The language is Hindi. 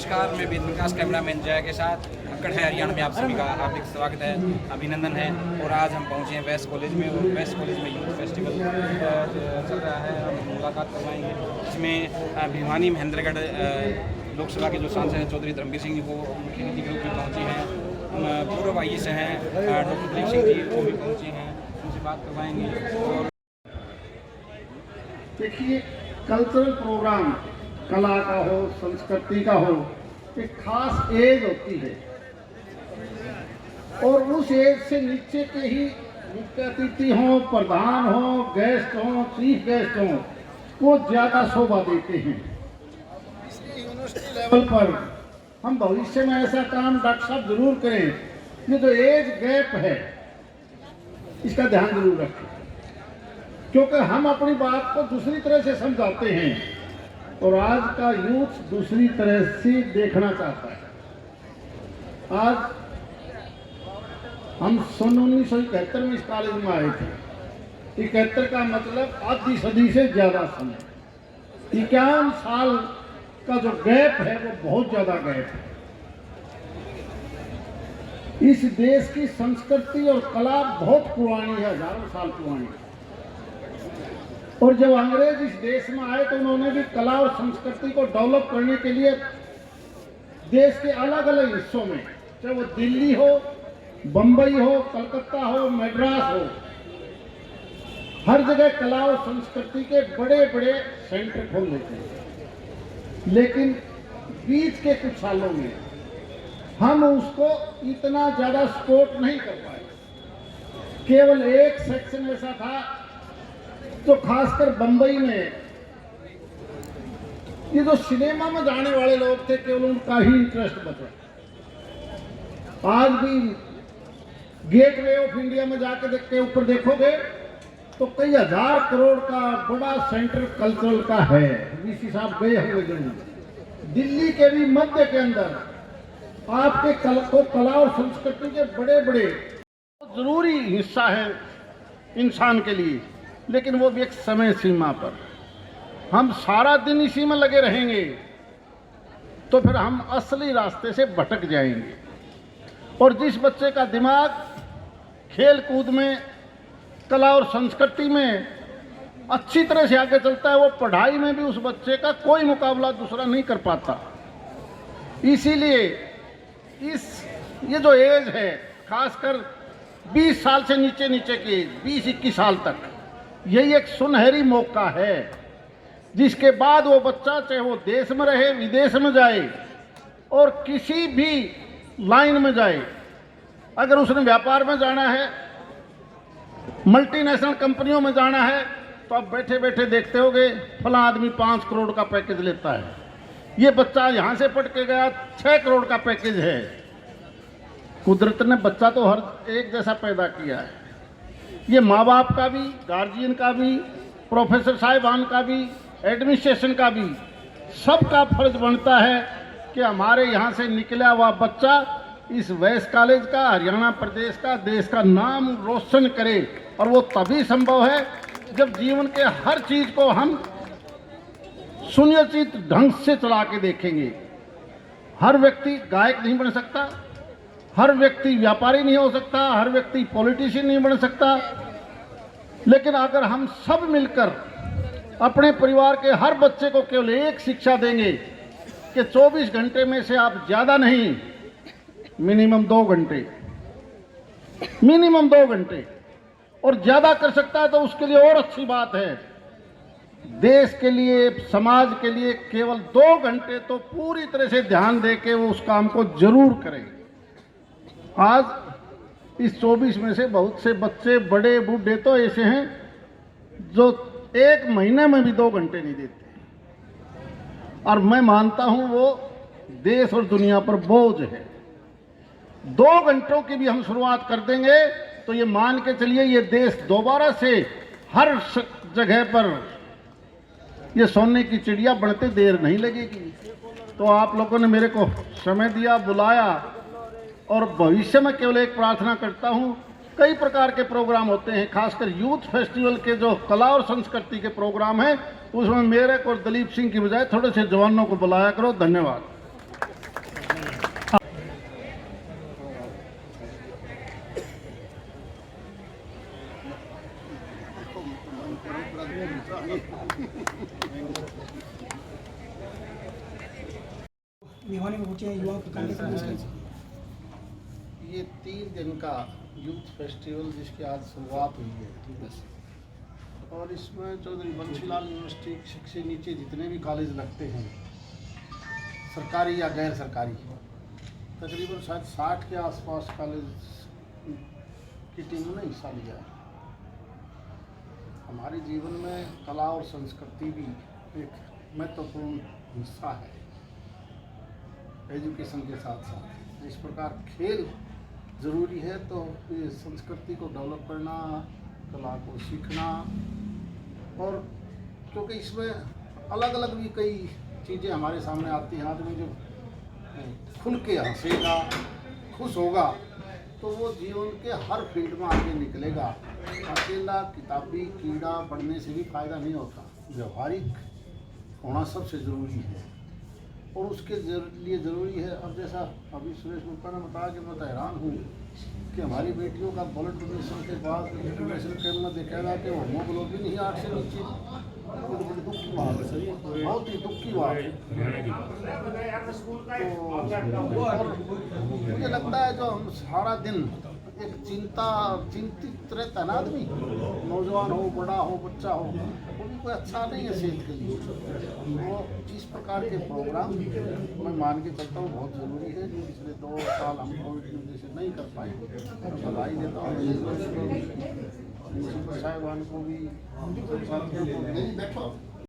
नमस्कार, मैं वेद विकास कैमरामैन जय के साथ अक्कड़ है हरियाणा में आप सभी का हार्दिक स्वागत है, अभिनंदन है। और आज हम पहुंचे हैं वेस्ट कॉलेज में, और वेस्ट कॉलेज में यूथ फेस्टिवल चल रहा है। हम मुलाकात करवाएंगे। इसमें भिवानी महेंद्रगढ़ लोकसभा के जो सांसद हैं चौधरी धर्मवीर सिंह जी को मुख्य अतिथि के रूप में पहुँचे हैं। पूर्व आईएएस हैं डॉक्टर दिलीप सिंह जी, वो भी पहुँचे हैं, उनसे बात करवाएंगे। और देखिए, कल्चरल प्रोग्राम कला का हो, संस्कृति का हो, एक खास एज होती है और उस एज से नीचे के ही मुख्य अतिथि हों, प्रधान हों, गेस्ट हों, चीफ गेस्ट हों, वो ज़्यादा शोभा देते हैं। इसलिए यूनिवर्सिटी लेवल पर हम भविष्य में ऐसा काम डॉक्टर साहब जरूर करें। ये जो एज गैप है इसका ध्यान जरूर रखें, क्योंकि हम अपनी बात को दूसरी तरह से समझाते हैं और आज का यूथ दूसरी तरह से देखना चाहता है। आज हम सन 1971 में इस कॉलेज में आए थे। 71 का मतलब आधी सदी से ज्यादा समय, 51 साल का जो गैप है वो बहुत ज्यादा गैप है। इस देश की संस्कृति और कला बहुत पुरानी है, हजारों साल पुरानी है। और जब अंग्रेज इस देश में आए तो उन्होंने भी कला और संस्कृति को डेवलप करने के लिए देश के अलग अलग हिस्सों में, चाहे वो दिल्ली हो, बंबई हो, कलकत्ता हो, मद्रास हो, हर जगह कला और संस्कृति के बड़े बड़े सेंटर खोल देते हैं। लेकिन बीच के कुछ सालों में हम उसको इतना ज्यादा सपोर्ट नहीं कर पाए। केवल एक सेक्शन ऐसा था तो खासकर बंबई में ये जो सिनेमा में जाने वाले लोग थे, केवल उनका ही इंटरेस्ट बचा। आज भी गेटवे ऑफ इंडिया में जाके देखते ऊपर देखोगे तो कई हजार करोड़ का बड़ा सेंटर कल्चरल का है। वीसी साहब गए हुए जरूर। दिल्ली के भी मध्य के अंदर आपके कला और संस्कृति के बड़े बड़े जरूरी हिस्सा है इंसान के लिए, लेकिन वो भी एक समय सीमा पर। हम सारा दिन इसी में लगे रहेंगे तो फिर हम असली रास्ते से भटक जाएंगे। और जिस बच्चे का दिमाग खेल कूद में, कला और संस्कृति में अच्छी तरह से आगे चलता है, वो पढ़ाई में भी उस बच्चे का कोई मुकाबला दूसरा नहीं कर पाता। इसीलिए ये जो एज है, खासकर 20 साल से नीचे की एज, 20-21 साल तक, यही एक सुनहरी मौका है जिसके बाद वो बच्चा, चाहे वो देश में रहे, विदेश में जाए और किसी भी लाइन में जाए, अगर उसने व्यापार में जाना है, मल्टीनेशनल कंपनियों में जाना है, तो आप बैठे बैठे देखते होगे फला आदमी 5 करोड़ का पैकेज लेता है। ये बच्चा यहाँ से पढ़ के गया 6 करोड़ का पैकेज है। कुदरत ने बच्चा तो हर एक जैसा पैदा किया है। ये माँ बाप का भी, गार्जियन का भी, प्रोफेसर साहिबान का भी, एडमिनिस्ट्रेशन का भी, सबका फर्ज बनता है कि हमारे यहाँ से निकला हुआ बच्चा इस वेस्ट कॉलेज का, हरियाणा प्रदेश का, देश का नाम रोशन करे। और वो तभी संभव है जब जीवन के हर चीज़ को हम सुनियोजित ढंग से चला के देखेंगे। हर व्यक्ति गायक नहीं बन सकता, हर व्यक्ति व्यापारी नहीं हो सकता, हर व्यक्ति पॉलिटिशियन नहीं बन सकता, लेकिन अगर हम सब मिलकर अपने परिवार के हर बच्चे को केवल एक शिक्षा देंगे कि 24 घंटे में से आप ज़्यादा नहीं, मिनिमम 2 घंटे, मिनिमम 2 घंटे, और ज़्यादा कर सकता है तो उसके लिए और अच्छी बात है। देश के लिए, समाज के लिए केवल 2 घंटे तो पूरी तरह से ध्यान दे के वो उस काम को जरूर करें। आज इस 24 में से बहुत से बच्चे, बड़े बूढ़े तो ऐसे हैं जो 1 महीने में भी 2 घंटे नहीं देते, और मैं मानता हूं वो देश और दुनिया पर बोझ है। 2 घंटों की भी हम शुरुआत कर देंगे तो ये मान के चलिए ये देश दोबारा से हर जगह पर ये सोने की चिड़िया बनते देर नहीं लगेगी। तो आप लोगों ने मेरे को समय दिया, बुलाया, और भविष्य में केवल एक प्रार्थना करता हूँ, कई प्रकार के प्रोग्राम होते हैं, खासकर यूथ फेस्टिवल के जो कला और संस्कृति के प्रोग्राम हैं, उसमें मेरे को दिलीप सिंह की बजाय थोड़े से जवानों को बुलाया करो। धन्यवाद। बच्चे हैं, युवा को कार्यक्रम इसके ये 3 दिन का यूथ फेस्टिवल जिसकी आज शुरुआत हुई है, और इसमें चौधरी बंसीलाल यूनिवर्सिटी से नीचे जितने भी कॉलेज लगते हैं, सरकारी या गैर सरकारी, तकरीबन शायद 60 के आसपास कॉलेज की टीमों ने हिस्सा लिया है। हमारे जीवन में कला और संस्कृति भी एक महत्वपूर्ण हिस्सा है एजुकेशन के साथ साथ। इस प्रकार खेल ज़रूरी है, तो ये संस्कृति को डेवलप करना, कला को सीखना, और क्योंकि इसमें अलग अलग भी कई चीज़ें हमारे सामने आती हैं। आदमी जो खुल के हंसेगा, खुश होगा, तो वो जीवन के हर फील्ड में आगे निकलेगा। अकेला किताबी कीड़ा पढ़ने से भी फायदा नहीं होता, व्यवहारिक होना सबसे ज़रूरी है, और उसके लिए ज़रूरी है। अब जैसा अभी सुरेश गुप्ता ने बताया कि मैं तो हैरान हूँ कि हमारी बेटियों का ब्लड डोनेशन के बाद डोनेशन कैम्प में देखा गया कि होमोग्लोबिन ही 8 से नीचे, तो बड़ी दुख की बात है, बहुत ही दुख की बात है। तो मुझे लगता है जो हम सारा दिन एक चिंतित रहता है ना आदमी, नौजवान हो, बड़ा हो, बच्चा हो, वो भी कोई अच्छा नहीं है सेहत के लिए। वो जिस प्रकार के प्रोग्राम मैं मान के चलता हूँ बहुत ज़रूरी है। पिछले 2 साल हम कोविड की वजह से नहीं कर पाए, तो बधाई देता हूँ प्रिंसिपल साहिबान को भी, साथियों को भी।